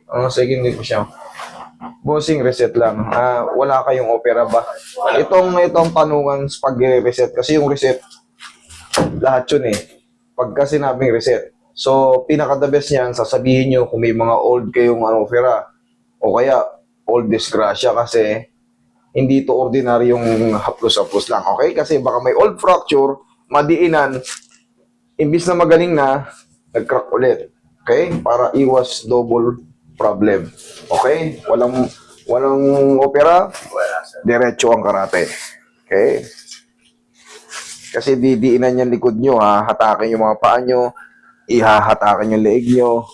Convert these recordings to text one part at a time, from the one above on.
Second week siya. Bossing, reset lang. Wala kayong opera ba? Itong tanungan pag reset. Kasi yung reset, lahat yun eh. Pagka sinabing reset. So, pinaka-the best niyan, sasabihin nyo kung may mga old kayong opera. O kaya, old disgrasya kasi hindi ito ordinaryong haplos-haplos lang. Okay? Kasi baka may old fracture, madiinan, imbis na magaling na, nag-crack ulit. Okay? Para iwas double problem. Okay? Walang opera, diretso ang karate. Okay? Kasi didiinan yung likod nyo, hatakin yung mga paa nyo, ihahatakin yung leeg nyo.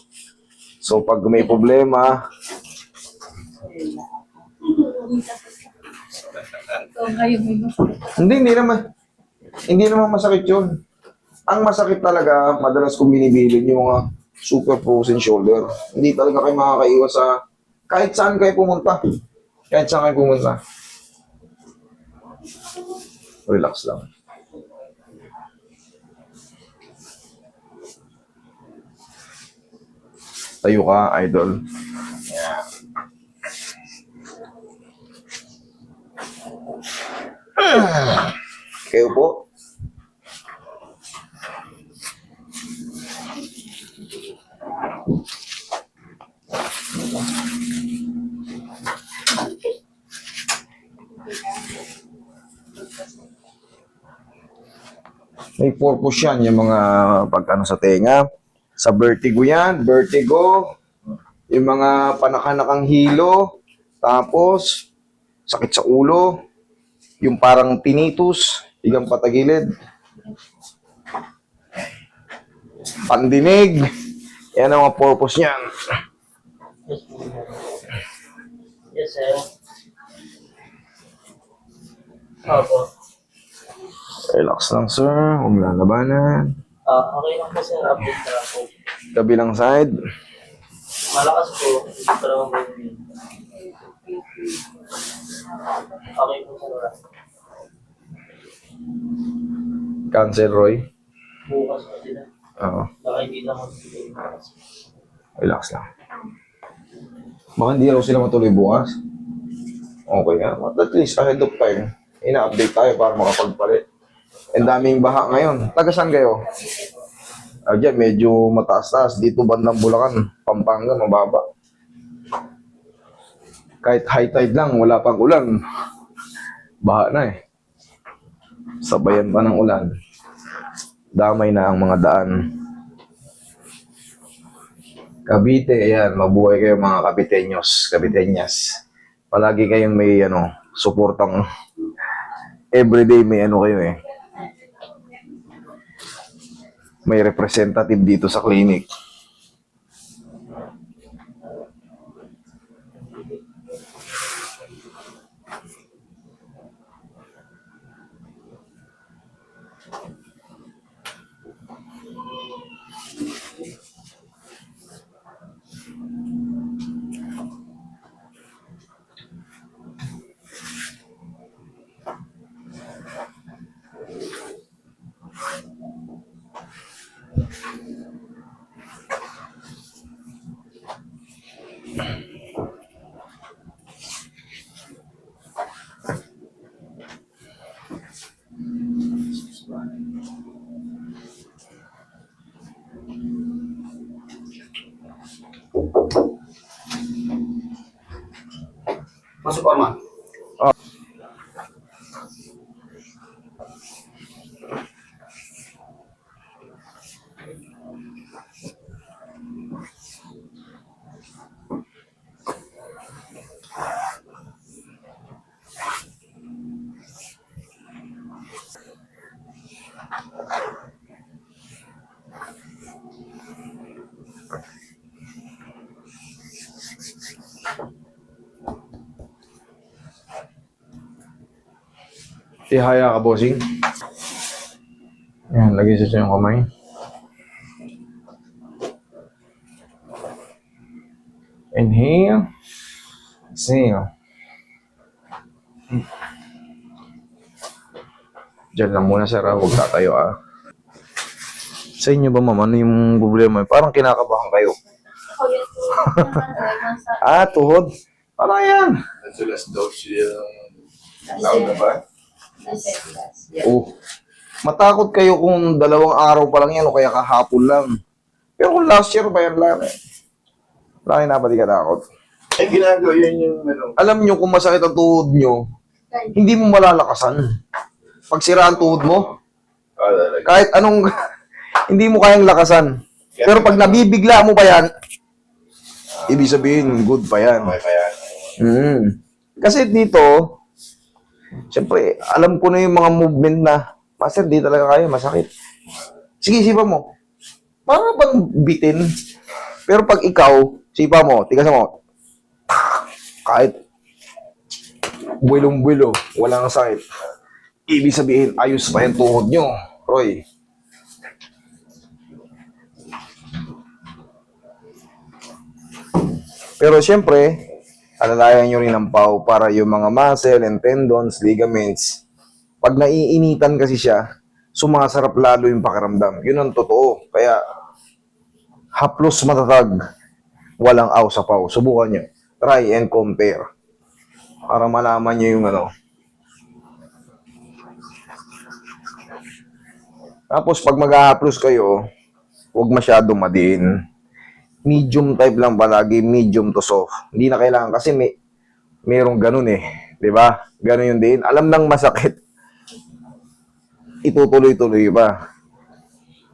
So, pag may problema, hindi naman masakit yun. Ang masakit talaga, madalas kong binibilin yung mga super frozen shoulder. Hindi talaga kayo makakaiwas sa kahit saan kayo pumunta. Kahit saan kayo pumunta. Relax lang. Tayo ka, idol. Yeah. Kayo po. May purpose yan, yung mga pagkano sa tenga. Sa vertigo yan, vertigo. Yung mga panakanakang hilo. Tapos, sakit sa ulo. Yung parang tinnitus, igang patagilid. Pandinig. Yan ang mga purpose niyan. Yes, sir. Opo. Relax lang, sir. Huwag lalabanan. Okay lang po, sir. Update na lang po. Kabilang side. Malakas po. Hindi pa naman po yun. Okay po, sir. Cancel, Roy. Bukas po sila. Oo. Baka hindi na mag-bukas. Relax lang. Baka hindi raw sila matuloy bukas. Okay nga. At least ahead of time, ina-update tayo para makapagpalit. Ang daming baha ngayon. Taga saan kayo? Diyan, medyo mataas-taas. Dito bandang Bulacan, Pampanga, mababa. Kahit high tide lang, wala pang ulan. Baha na eh. Sabayan pa ng ulan. Damay na ang mga daan. Cavite, ayan, mabuhay kayo mga Caviteños, Caviteñas. Palagi kayong may suportang everyday may kayo eh. May representative dito sa clinic. Masuk Orman. Ihaya ka, bossing. Ayan, lagay sa yung kamay. Inhale. Exhale. Diyan lang muna, sir. Huwag tatayo, Sa inyo ba, ma'am? Ano yung problema? Parang kinakabahan kayo. Tuhod. Ano yan? Nadulas daw siya. Tawag na ba? Matakot kayo kung 2 araw pa lang yan o kaya kahapon lang. Pero kung last year pa yan lang eh. Wala kayo na ba di katakot? Ay, ginagawa yun yung ano. Alam nyo kung masakit ang tuhod nyo, hindi mo malalakasan. Pag sira ang tuhod mo, Talaga. kahit anong, hindi mo kayang lakasan. Pero pag nabibigla mo pa yan, ibig sabihin, good pa yan. Okay pa yan. Kasi dito, siyempre, alam ko na yung mga movement na, Master, di talaga kaya, masakit. Sige, sipa mo. Para bang bitin. Pero pag ikaw, sipa mo, tigasan mo, kahit buwilong-buwilo, walang sakit. Ibig sabihin, ayos pa yung tuhod nyo, Roy. Pero siyempre, alalayan nyo rin ang pau para yung mga muscle and tendons, ligaments. Pag naiinitan kasi siya, sumasarap lalo yung pakiramdam. Yun ang totoo. Kaya, haplos matatag, walang aw sa pau. Subukan nyo. Try and compare. Para malaman nyo yung ano. Tapos, pag mag-haplos kayo, huwag masyadong madiin. Medium type lang palagi, medium to soft. Hindi na kailangan kasi merong ganun eh. 'Di ba? Ganun yung din. Alam nang masakit. Itutuloy-tuloy pa.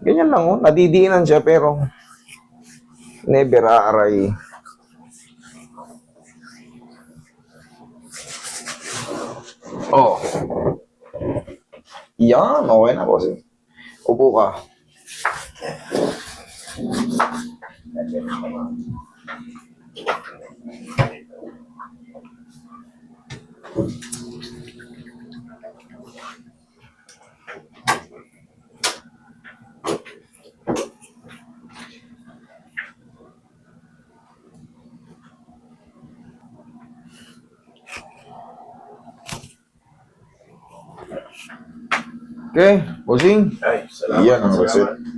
Ganyan lang oh. Nadidiinan siya pero never aaray. Oh. Yan. Okay na boss. Upo ka. Okay, bossing. Ay, salamat. Yan ang salamat. reset.